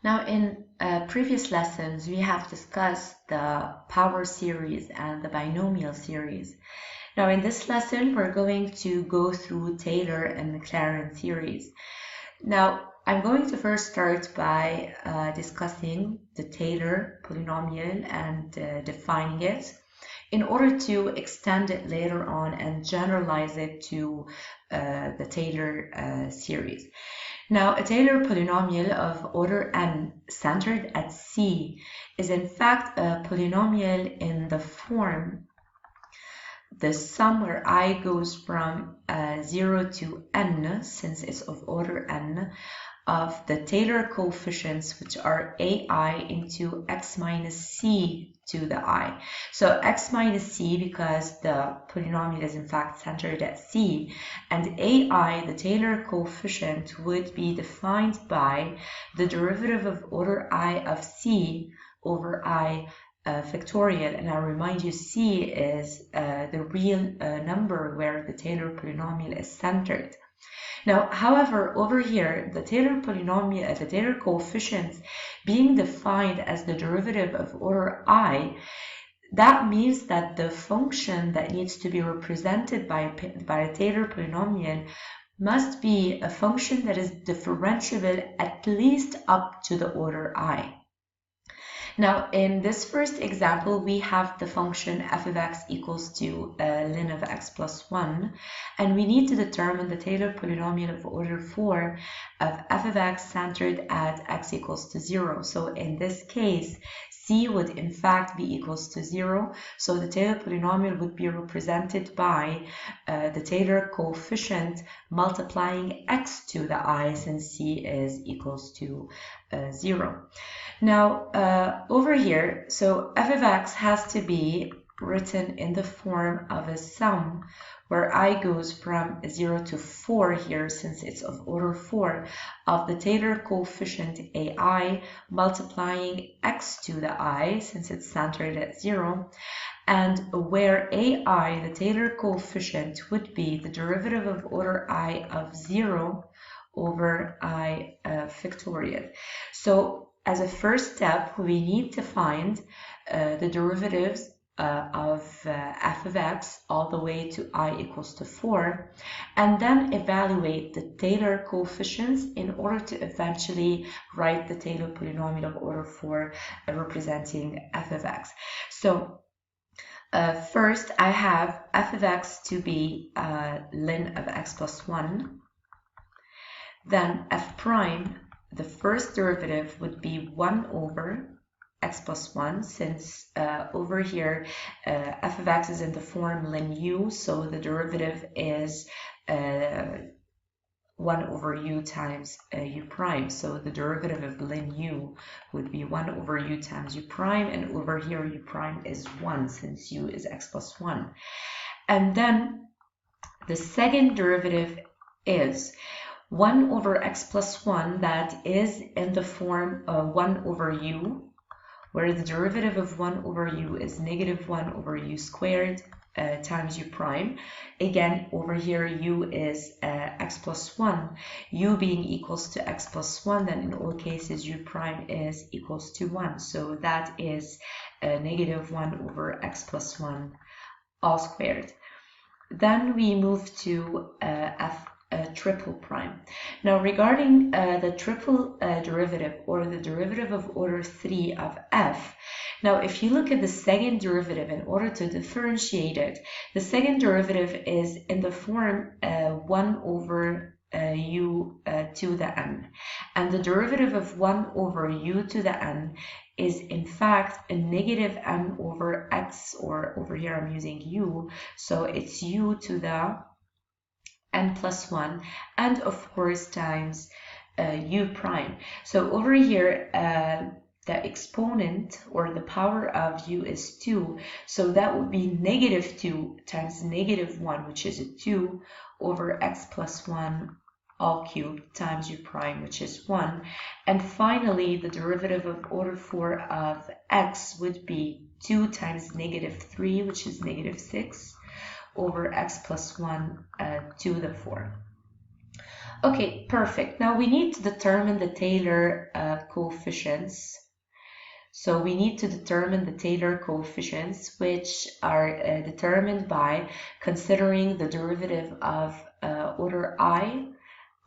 Now, in previous lessons, we have discussed the power series and the binomial series. Now, in this lesson, we're going to go through Taylor and Maclaurin series. Now, I'm going to first start by discussing the Taylor polynomial and defining it in order to extend it later on and generalize it to the Taylor series. Now, a Taylor polynomial of order n centered at C is in fact a polynomial in the form the sum where I goes from 0 to n, since it's of order n, of the Taylor coefficients, which are ai into x minus c to the I. So x minus c because the polynomial is in fact centered at c, and ai, the Taylor coefficient, would be defined by the derivative of order I of c over I factorial. And I'll remind you, c is the real number where the Taylor polynomial is centered. Now, however, over here, the Taylor polynomial, the Taylor coefficients being defined as the derivative of order I, that means that the function that needs to be represented by a Taylor polynomial must be a function that is differentiable at least up to the order I. Now, in this first example, we have the function f of x equals to ln of x plus 1, and we need to determine the Taylor polynomial of order 4 of f of x centered at x equals to 0. So in this case, c would in fact be equals to 0, so the Taylor polynomial would be represented by the Taylor coefficient multiplying x to the I, since c is equals to 0. Now, over here, so f of x has to be written in the form of a sum where I goes from 0 to 4 here, since it's of order 4, of the Taylor coefficient ai multiplying x to the I, since it's centered at 0, and where ai, the Taylor coefficient, would be the derivative of order I of 0 over I factorial. So as a first step, we need to find the derivatives of f of x all the way to I equals to 4, and then evaluate the Taylor coefficients in order to eventually write the Taylor polynomial of order 4 representing f of x. So first, I have f of x to be ln of x plus 1. Then f prime, the first derivative would be 1 over x plus 1, since over here f of x is in the form ln u, so the derivative is 1 over u times u prime. So the derivative of ln u would be 1 over u times u prime, and over here u prime is 1, since u is x plus 1. And then the second derivative is 1 over x plus 1, that is in the form of 1 over u, where the derivative of 1 over u is negative 1 over u squared times u prime. Again, over here u is x plus 1, u being equals to x plus 1, then in all cases u prime is equals to 1. So that is negative 1 over x plus 1 all squared. Then we move to f triple prime. Now, regarding the triple derivative, or the derivative of order 3 of f, now if you look at the second derivative, in order to differentiate it, the second derivative is in the form 1 over u to the n, and the derivative of 1 over u to the n is in fact a negative n over x, or over here I'm using u, so it's u to the n plus 1, and of course times u prime. So over here the exponent, or the power of u, is 2, so that would be negative 2 times negative 1, which is a 2, over x plus 1 all cubed times u prime, which is 1. And finally, the derivative of order 4 of x would be 2 times negative 3, which is negative 6, over x plus 1 to the 4. Okay, perfect. Now we need to determine the Taylor coefficients. So we need to determine the Taylor coefficients, which are determined by considering the derivative of order I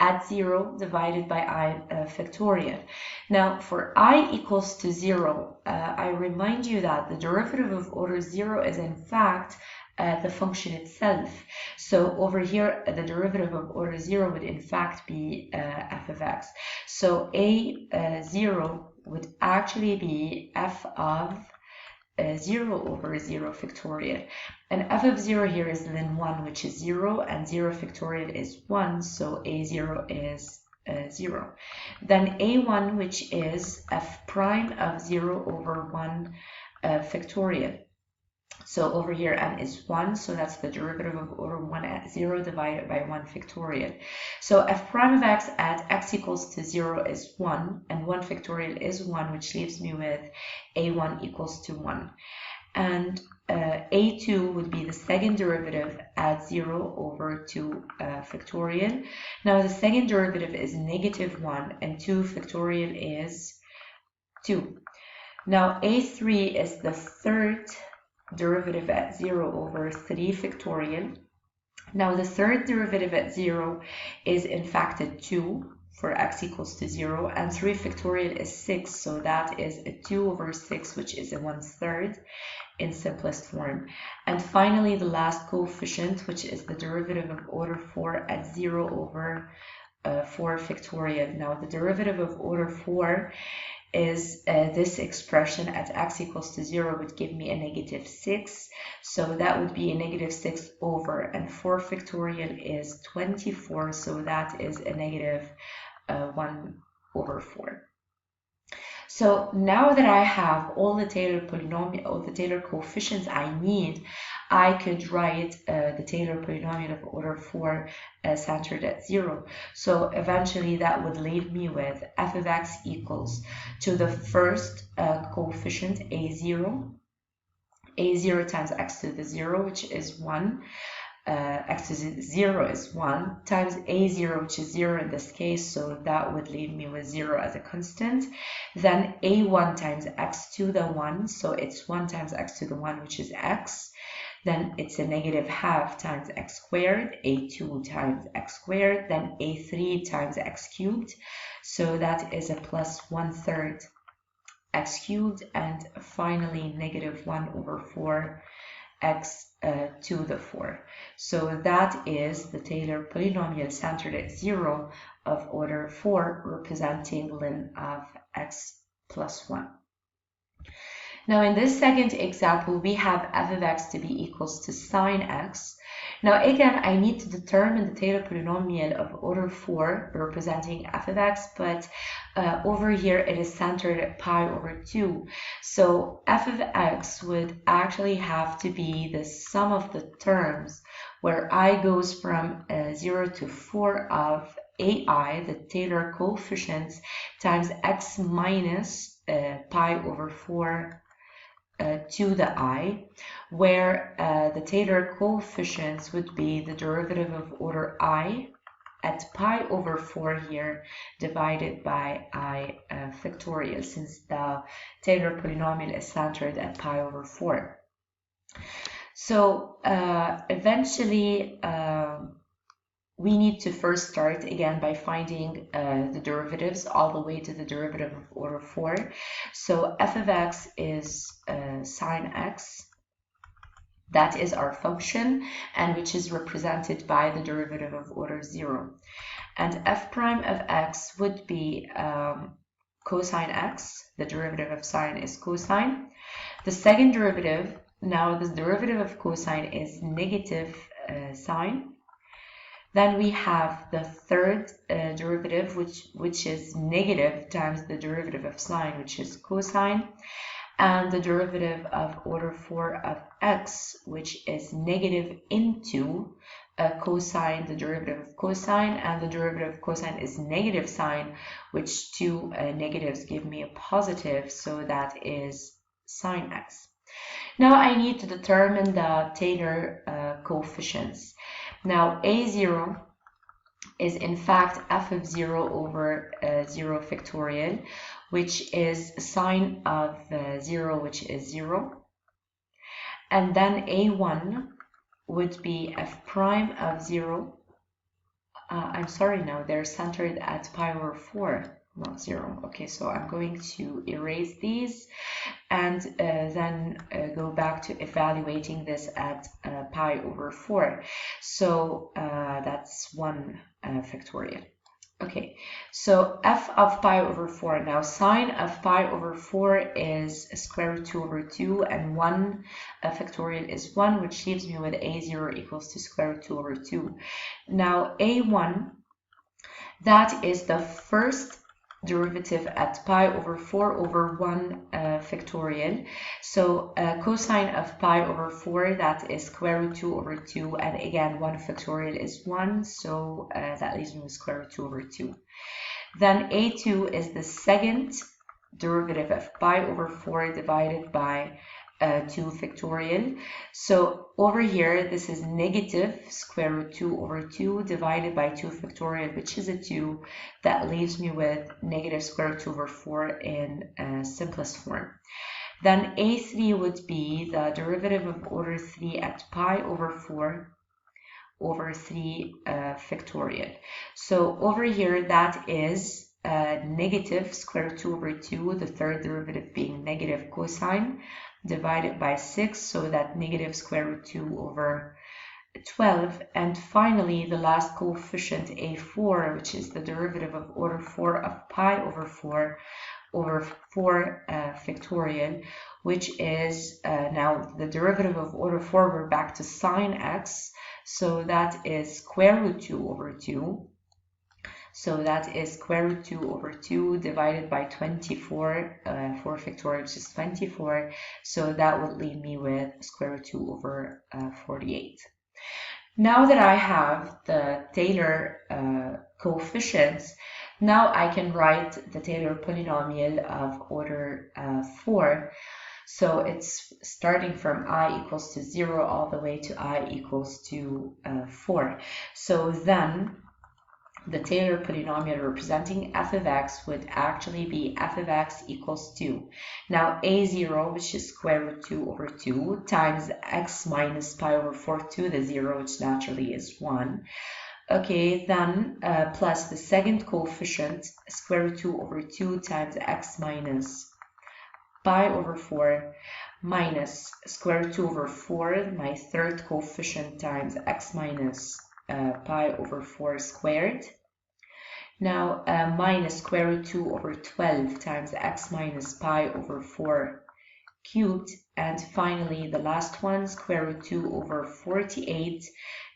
at 0 divided by I factorial. Now for I equals to 0, I remind you that the derivative of order 0 is in fact the function itself. So over here, the derivative of order 0 would in fact be f of x. So a0 would actually be f of 0 over 0 factorial. And f of 0 here is ln 1, which is 0, and 0 factorial is 1, so a0 is 0. Then a1, which is f prime of 0 over 1 factorial. So over here n is 1, so that's the derivative of order 1 at 0 divided by 1 factorial. So f prime of x at x equals to 0 is 1, and 1 factorial is 1, which leaves me with a1 equals to 1. And a2 would be the second derivative at 0 over 2 factorial. Now the second derivative is negative 1, and 2 factorial is 2. Now a3 is the third derivative at 0 over 3 factorial. Now the third derivative at 0 is in fact a 2 for x equals to 0, and 3 factorial is 6, so that is a 2 over 6, which is a 1/3 in simplest form. And finally, the last coefficient, which is the derivative of order 4 at 0 over 4 factorial. Now the derivative of order 4 is this expression at x equals to 0 would give me a negative 6. So that would be a negative 6 over, and 4 factorial is 24, so that is a negative 1 over 4. So now that I have all the Taylor polynomial, all the Taylor coefficients I need, I could write the Taylor polynomial of order 4 centered at 0. So eventually that would leave me with f of x equals to the first coefficient a0 times x to the 0, which is 1. X to 0 is 1 times a0, which is 0 in this case, so that would leave me with 0 as a constant. Then a1 times x to the 1, so it's 1 times x to the 1, which is x. Then it's a negative half times x squared, a2 times x squared, then a3 times x cubed, so that is a plus 1/3 x cubed, and finally negative 1 over 4 x to the 4. So that is the Taylor polynomial centered at 0 of order 4, representing ln of x plus 1. Now in this second example, we have f of x to be equals to sine x. Now again, I need to determine the Taylor polynomial of order 4 representing f of x, but over here it is centered at pi over 2. So f of x would actually have to be the sum of the terms where I goes from 0 to 4 of ai, the Taylor coefficients, times x minus pi over 4 to the I, where the Taylor coefficients would be the derivative of order I at pi over 4 here divided by I factorial, since the Taylor polynomial is centered at pi over 4. So eventually we need to first start again by finding the derivatives all the way to the derivative of order 4. So f of x is sine x. That is our function, and which is represented by the derivative of order 0. And f prime of x would be cosine x. The derivative of sine is cosine. The second derivative, now the derivative of cosine is negative sine. Then we have the third derivative, which is negative times the derivative of sine, which is cosine, and the derivative of order 4 of x, which is negative into cosine, the derivative of cosine, and the derivative of cosine is negative sine, which two negatives give me a positive, so that is sine x. Now I need to determine the Taylor coefficients. Now a0 is in fact f of 0 over 0 factorial, which is sine of 0, which is 0. And then a1 would be f prime of 0. I'm sorry, now they're centered at pi over 4, not 0. Okay, so I'm going to erase these and then go back to evaluating this at pi over 4. So that's 1 factorial. Okay, so f of pi over 4. Now sine of pi over 4 is square root 2 over 2, and 1 factorial is 1, which leaves me with a0 equals to square root 2 over 2. Now a1, that is the first derivative at pi over 4 over 1 factorial. So cosine of pi over 4, that is square root 2 over 2, and again 1 factorial is 1, so that leaves me with square root 2 over 2. Then a2 is the second derivative of pi over 4 divided by 2 factorial. So over here, this is negative square root 2 over 2 divided by 2 factorial, which is a 2. That leaves me with negative square root 2 over 4 in simplest form. Then a3 would be the derivative of order 3 at pi over 4 over 3 factorial. So over here, that is negative square root 2 over 2, the third derivative being negative cosine, divided by 6, so that negative square root 2 over 12. And finally, the last coefficient, a4, which is the derivative of order 4 of pi over 4 over 4 factorial, which is now the derivative of order 4, we're back to sine x, so that is square root 2 over 2. So that is square root 2 over 2 divided by 24, 4 factorial, which is 24. So that would leave me with square root 2 over 48. Now that I have the Taylor coefficients, now I can write the Taylor polynomial of order 4. So it's starting from I equals to 0 all the way to I equals to 4. So then the Taylor polynomial representing f of x would actually be f of x equals 2. Now a0, which is square root 2 over 2, times x minus pi over 4 to the 0, which naturally is 1. Okay, then plus the second coefficient, square root 2 over 2 times x minus pi over 4 minus square root 2 over 4, my third coefficient, times x minus pi over 4 squared. Now minus square root 2 over 12 times x minus pi over 4 cubed. And finally, the last one, square root 2 over 48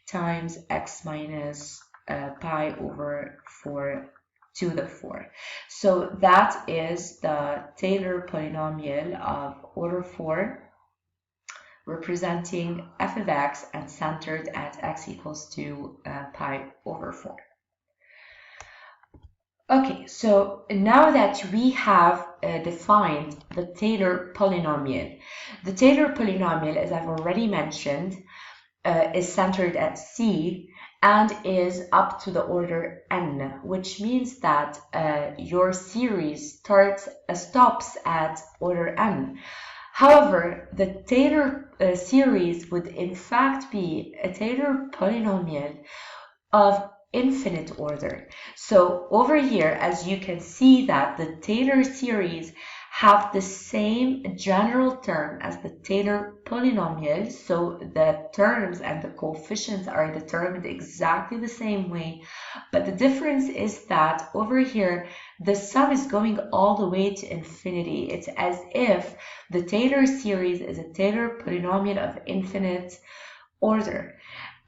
times x minus pi over 4 to the 4. So that is the Taylor polynomial of order 4, representing f of x and centered at x equals to pi over 4. Okay, so now that we have defined the Taylor polynomial, the Taylor polynomial, as I've already mentioned, is centered at C and is up to the order n, which means that your series stops at order n. However, the Taylor series would in fact be a Taylor polynomial of infinite order. So over here, as you can see, that the Taylor series have the same general term as the Taylor polynomial, so the terms and the coefficients are determined exactly the same way, but the difference is that over here the sum is going all the way to infinity. It's as if the Taylor series is a Taylor polynomial of infinite order.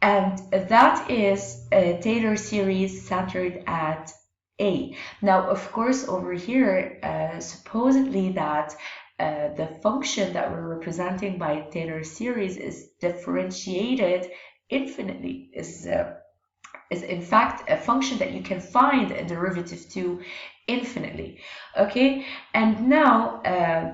And that is a Taylor series centered at A. Now, of course, over here, supposedly that the function that we're representing by Taylor series is differentiated infinitely, is in fact a function that you can find a derivative to infinitely. Okay, and now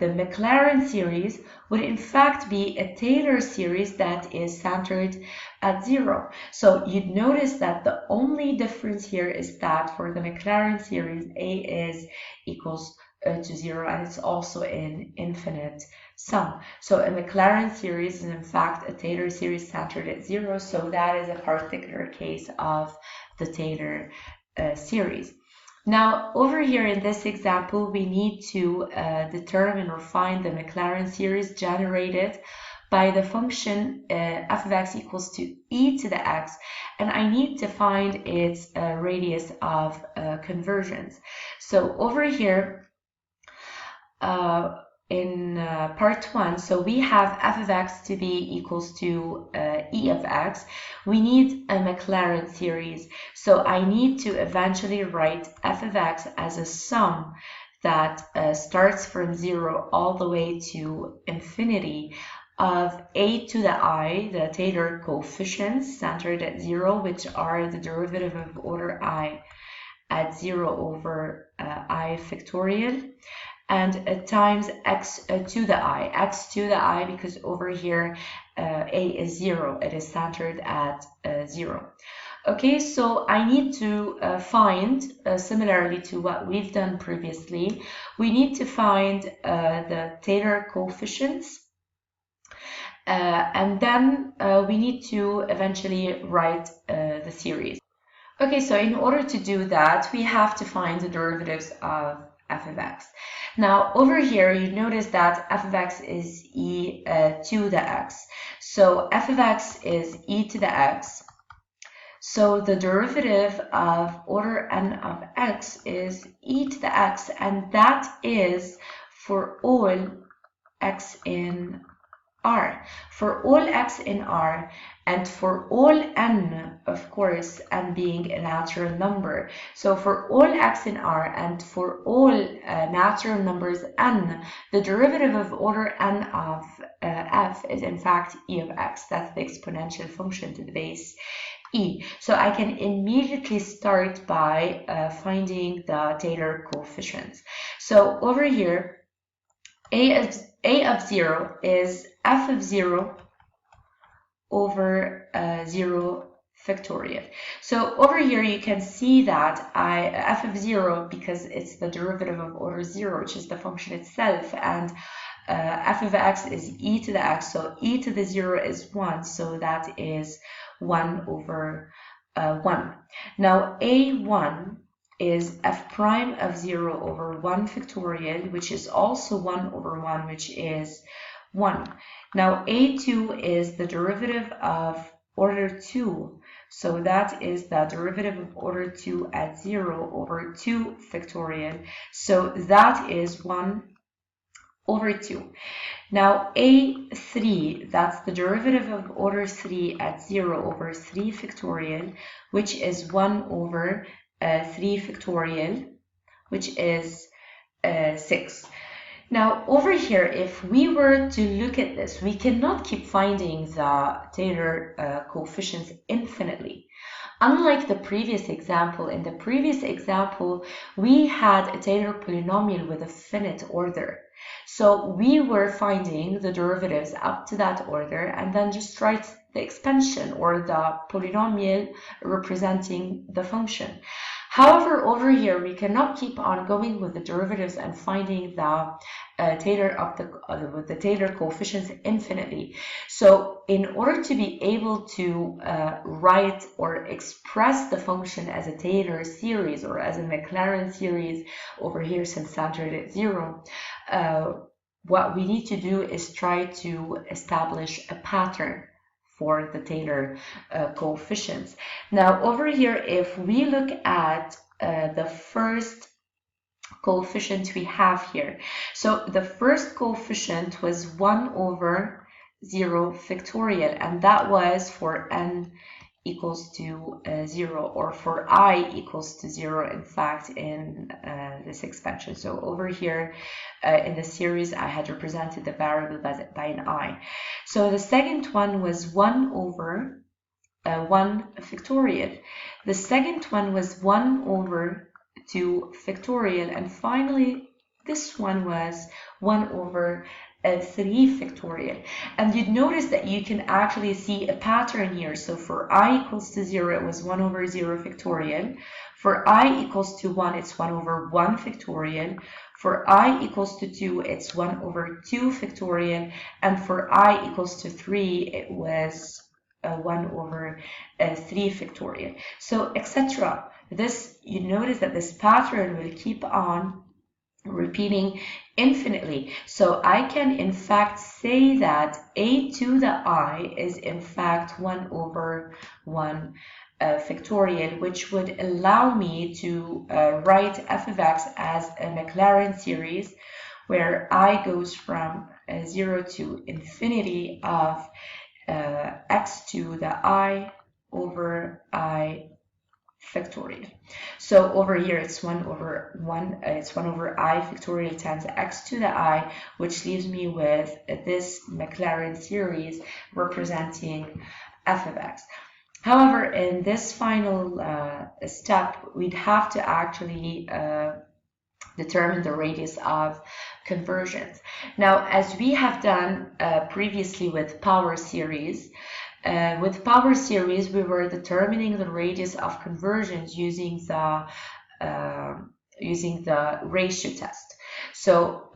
the McLaren series would in fact be a Taylor series that is centered at 0. So you'd notice that the only difference here is that for the McLaren series, A is equals to 0, and it's also in infinite sum. So a McLaren series is in fact a Taylor series centered at 0, so that is a particular case of the Taylor series. Now, over here in this example, we need to determine or find the McLaren series generated by the function f of x equals to e to the x, and I need to find its radius of convergence. So over here, in part 1, so we have f of x to be equals to e of x. We need a McLaren series, so I need to eventually write f of x as a sum that starts from 0 all the way to infinity of a to the I, the Taylor coefficients centered at 0, which are the derivative of order I at 0 over I factorial, and times x to the I, because over here a is 0, it is centered at 0. Okay, so I need to find, similarly to what we've done previously, we need to find the Taylor coefficients, and then we need to eventually write the series. Okay, so in order to do that, we have to find the derivatives of f of x. Now, over here, you notice that f of x is e to the x. So f of x is e to the x. So the derivative of order n of x is e to the x, and that is for all x in R. For all x in R, and for all n, of course, n being a natural number. So for all x in R and for all natural numbers n, the derivative of order n of f is in fact e of x. That's the exponential function to the base e. So I can immediately start by finding the Taylor coefficients. So over here, a of 0 is f of 0 over 0 factorial. So over here you can see that f of 0, because it's the derivative of order 0, which is the function itself, and f of x is e to the x, so e to the 0 is 1, so that is 1 over 1. Now a1 is f prime of 0 over 1 factorial, which is also 1 over 1, which is 1. Now a2 is the derivative of order 2, so that is the derivative of order 2 at 0 over 2 factorial, so that is 1 over 2. Now a3, that's the derivative of order 3 at 0 over 3 factorial, which is 1 over 3 factorial, which is 6. Now over here, if we were to look at this, we cannot keep finding the Taylor coefficients infinitely. Unlike the previous example, in the previous example, we had a Taylor polynomial with a finite order. So we were finding the derivatives up to that order and then just write the expansion or the polynomial representing the function. However, over here, we cannot keep on going with the derivatives and finding the Taylor coefficients infinitely. So in order to be able to write or express the function as a Taylor series or as a McLaren series over here, since centered at 0, what we need to do is try to establish a pattern for the Taylor coefficients. Now over here, if we look at the first coefficient we have here, so the first coefficient was 1 over 0 factorial, and that was for n equals to 0, or for I equals to 0, in fact, in this expansion. So over here in the series, I had represented the variable by an I. So the second one was 1 over 1 factorial. The second one was 1 over 2 factorial, and finally this one was 1 over 3 factorial. And you'd notice that you can actually see a pattern here. So for I equals to 0, it was 1 over 0 factorial. For I equals to 1, it's 1 over 1 factorial. For I equals to 2, it's 1 over 2 factorial. And for I equals to 3, it was 1 over 3 factorial. So, etc. This, you notice that this pattern will keep on repeating infinitely. So I can in fact say that a to the I is in fact 1 over 1 factorial, which would allow me to write f of x as a McLaren series where I goes from 0 to infinity of x to the I over I factorial. So over here it's 1 over I factorial times x to the I, which leaves me with this McLaren series representing f of x. However, in this final step, we'd have to actually determine the radius of convergence. Now, as we have done previously with power series, we were determining the radius of convergence using the ratio test. So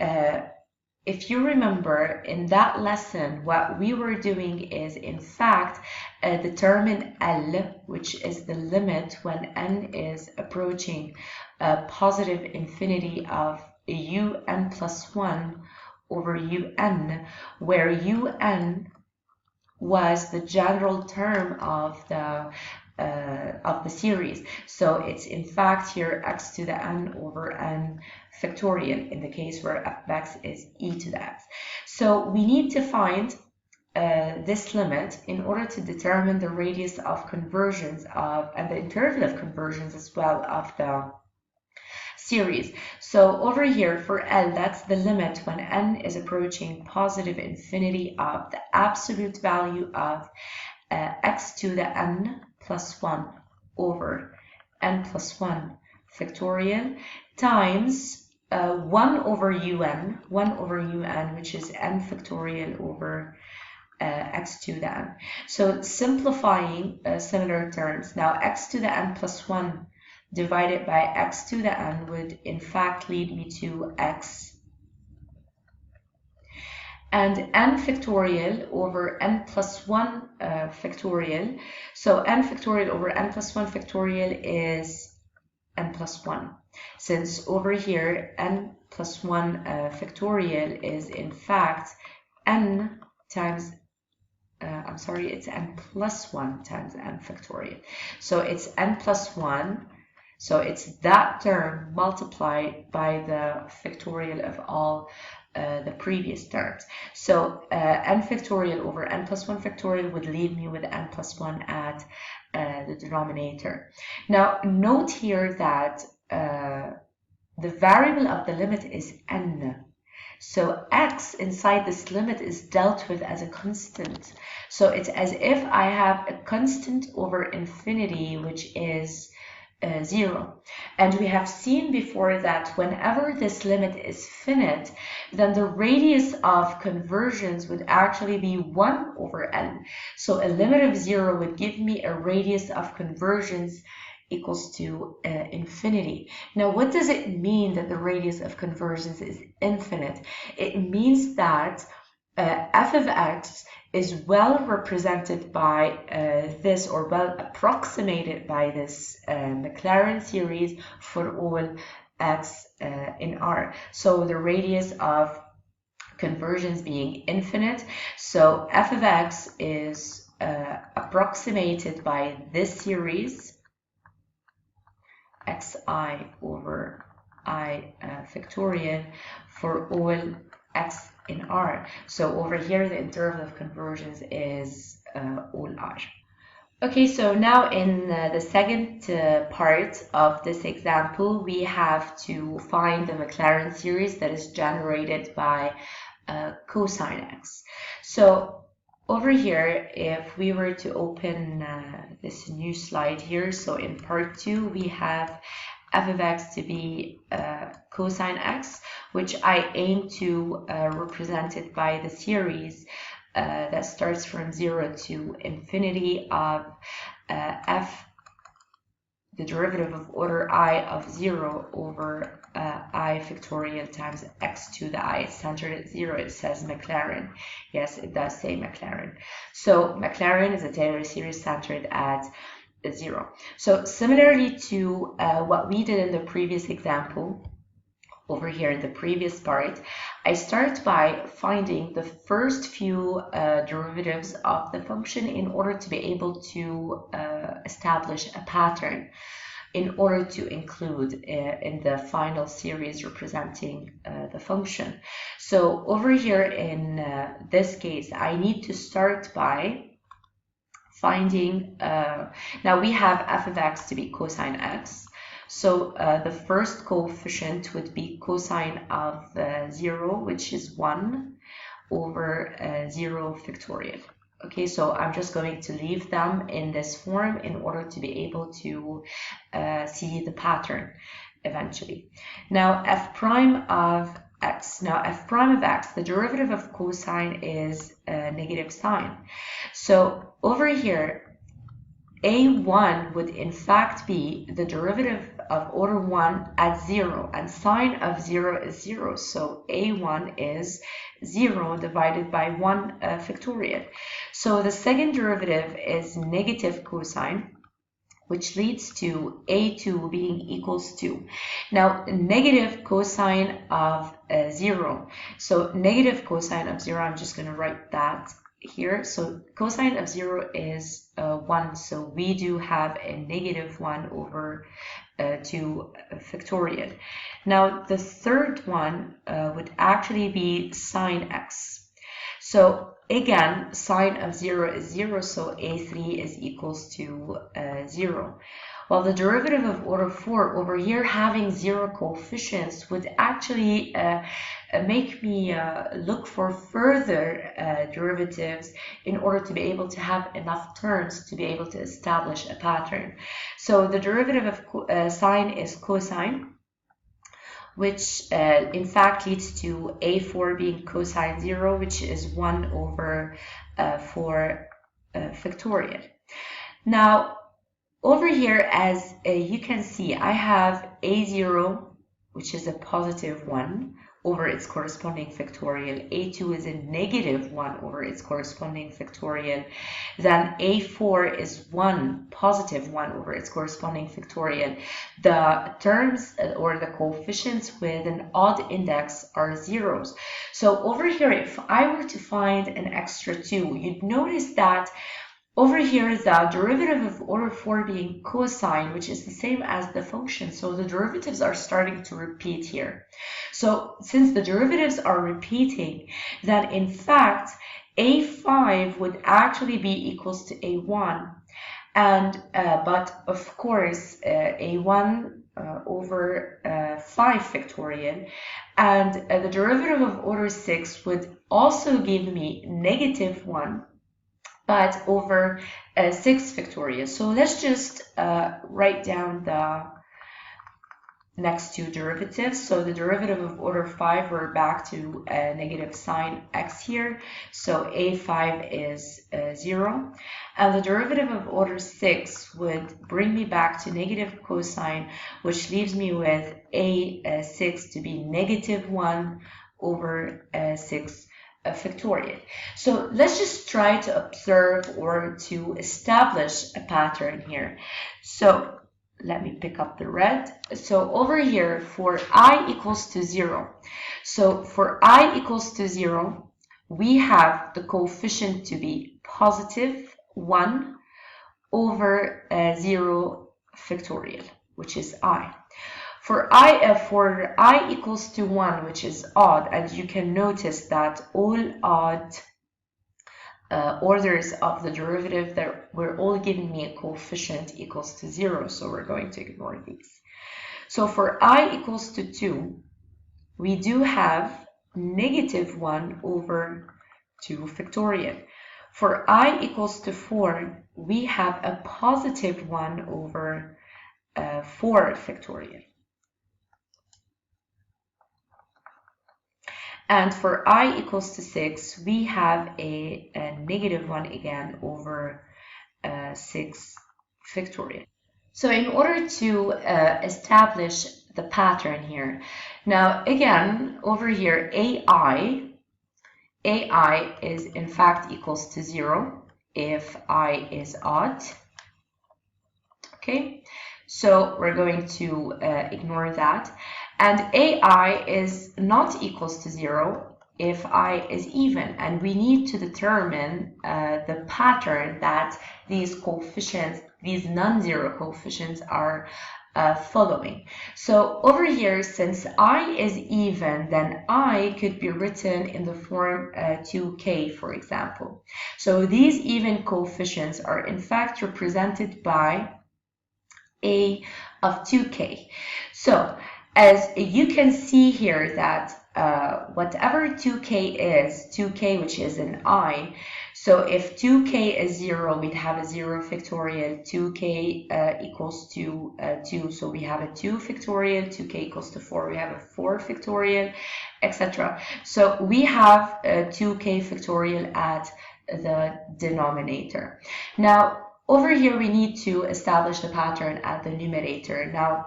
if you remember, in that lesson, what we were doing is, in fact, determine L, which is the limit when n is approaching a positive infinity of un plus 1 over un, where un was the general term of the series. So it's in fact here x to the n over n factorial in the case where f of x is e to the x. So we need to find this limit in order to determine the radius of convergence of and the interval of convergence as well of the series. So over here for L, that's the limit when n is approaching positive infinity of the absolute value of x to the n plus 1 over n plus 1 factorial times 1 over un, which is n factorial over x to the n. So simplifying similar terms, now x to the n plus 1 divided by x to the n would in fact lead me to x, and n factorial over n plus 1 factorial. So n factorial over n plus 1 factorial is n plus 1. Since over here n plus 1 factorial is in fact n times it's n plus 1 times n factorial. So it's n plus 1. So it's that term multiplied by the factorial of all the previous terms. So n factorial over n plus 1 factorial would leave me with n plus 1 at the denominator. Now note here that the variable of the limit is n. So x inside this limit is dealt with as a constant. So it's as if I have a constant over infinity, which is 0. And we have seen before that whenever this limit is finite, then the radius of convergence would actually be 1 over n. So a limit of 0 would give me a radius of convergence equals to infinity. Now, what does it mean that the radius of convergence is infinite? It means that f of x is well represented by this, or well approximated by this McLaren series for all x in R. So the radius of convergence being infinite, so f of x is approximated by this series xi over I factorial for all x in R. So over here the interval of convergence is all R. Okay, so now in the second part of this example, we have to find the McLaren series that is generated by cosine x. So over here, if we were to open this new slide here, so in part 2 we have f of x to be cosine x, which I aim to represent it by the series that starts from 0 to infinity of f, the derivative of order I of 0 over I factorial times x to the I. It's centered at 0. It says McLaren. Yes, it does say McLaren. So McLaren is a Taylor series centered at 0. So similarly to what we did in the previous example, over here in the previous part, I start by finding the first few derivatives of the function in order to be able to establish a pattern in order to include in the final series representing the function. So over here in this case, I need to start by finding, now we have f of x to be cosine x. So the first coefficient would be cosine of 0, which is 1 over 0 factorial. Okay, so I'm just going to leave them in this form in order to be able to see the pattern eventually. Now f prime of x. Now f prime of x, the derivative of cosine is negative sine. So over here, a1 would in fact be the derivative of order 1 at 0, and sine of 0 is 0. So a1 is 0 divided by 1 factorial. So the second derivative is negative cosine, which leads to a2 being equals to. Now, negative cosine of 0. So negative cosine of 0, I'm just going to write that here. So cosine of 0 is 1. So we do have a negative 1 over 2 factorial. Now, the third one would actually be sine x. So again, sine of 0 is 0, so a3 is equals to 0. While the derivative of order 4 over here having 0 coefficients would actually make me look for further derivatives in order to be able to have enough terms to be able to establish a pattern. So the derivative of sine is cosine, which in fact leads to a4 being cosine 0, which is 1 over 4 factorial. Now, over here, as you can see, I have a0, which is a positive 1 over its corresponding factorial. a2 is a negative 1 over its corresponding factorial. Then a4 is 1, positive 1 over its corresponding factorial. The terms or the coefficients with an odd index are zeros. So over here, if I were to find an extra 2, you'd notice that over here, the derivative of order 4 being cosine, which is the same as the function. So the derivatives are starting to repeat here. So since the derivatives are repeating, then in fact, a5 would actually be equals to a1. And but of course, a1 over 5 factorial. And the derivative of order 6 would also give me negative 1. But over 6 factorial. So let's just write down the next two derivatives. So the derivative of order 5, we're back to negative sine x here. So a5 is 0. And the derivative of order 6 would bring me back to negative cosine, which leaves me with a6 to be negative 1 over 6 factorial. So let's just try to observe or to establish a pattern here. So let me pick up the red. So over here for I equals to 0. So for I equals to 0, we have the coefficient to be positive 1 over 0 factorial, which is I. For I equals to 1, which is odd, and you can notice that all odd orders of the derivative that were all giving me a coefficient equals to 0, so we're going to ignore these. So for I equals to 2, we do have negative 1 over 2 factorial. For I equals to 4, we have a positive 1 over 4 factorial. And for I equals to 6, we have a negative 1 again over 6 factorial. So in order to establish the pattern here, now again, over here, AI is in fact equals to 0 if I is odd. Okay, so we're going to ignore that. And AI is not equals to 0 if I is even. And we need to determine the pattern that these coefficients, these non-zero coefficients are following. So over here, since I is even, then I could be written in the form 2k, for example. So these even coefficients are in fact represented by a of 2k. So as you can see here that whatever 2k is, 2k which is an I, so if 2k is 0, we'd have a 0 factorial, 2k equals to 2, so we have a 2 factorial, 2k equals to 4, we have a 4 factorial, etc. So we have a 2k factorial at the denominator. Now, over here, we need to establish the pattern at the numerator. Now,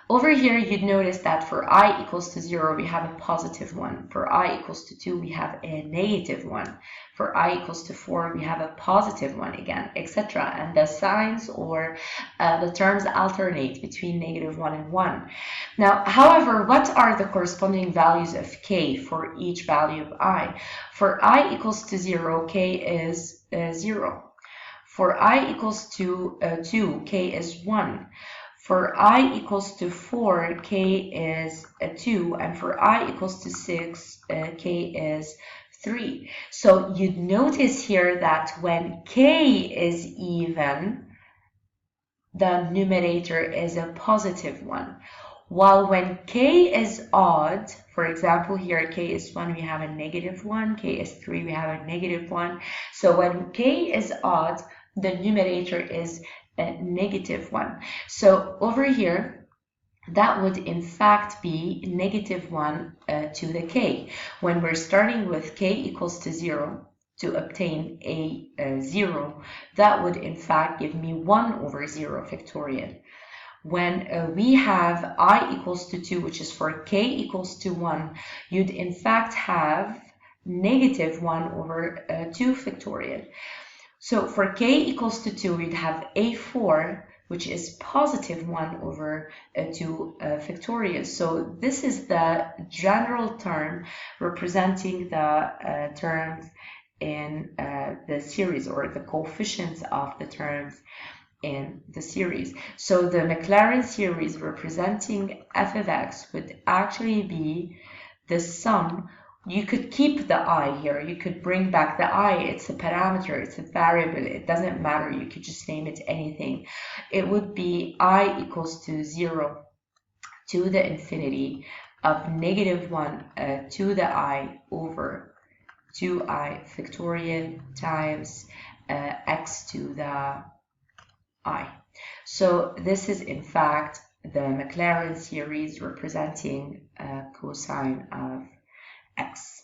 over here, you'd notice that for I equals to 0, we have a positive 1. For I equals to 2, we have a negative 1. For I equals to 4, we have a positive 1 again, etc. And the signs or the terms alternate between negative 1 and 1. Now, however, what are the corresponding values of k for each value of I? For I equals to 0, k is 0. For I equals to 2, k is 1. For I equals to 4, k is 2. And for I equals to 6, k is 3. So you'd notice here that when k is even, the numerator is a positive 1. While when k is odd, for example, here k is 1, we have a negative 1. K is 3, we have a negative 1. So when k is odd, the numerator is a negative 1. So over here, that would in fact be negative 1 to the k. When we're starting with k equals to 0 to obtain a 0, that would in fact give me 1 over 0 factorial. When we have I equals to 2, which is for k equals to 1, you'd in fact have negative 1 over 2 factorial. So for k equals to 2, we'd have a4, which is positive 1 over 2 factorial. So this is the general term representing the terms in the series, or the coefficients of the terms in the series. So the Maclaurin series representing f of x would actually be the sum. You could keep the I here. You could bring back the I. It's a parameter. It's a variable. It doesn't matter. You could just name it anything. It would be I equals to 0 to the infinity of negative 1 to the I over 2i factorial times x to the I. So this is in fact the Maclaurin series representing cosine of x.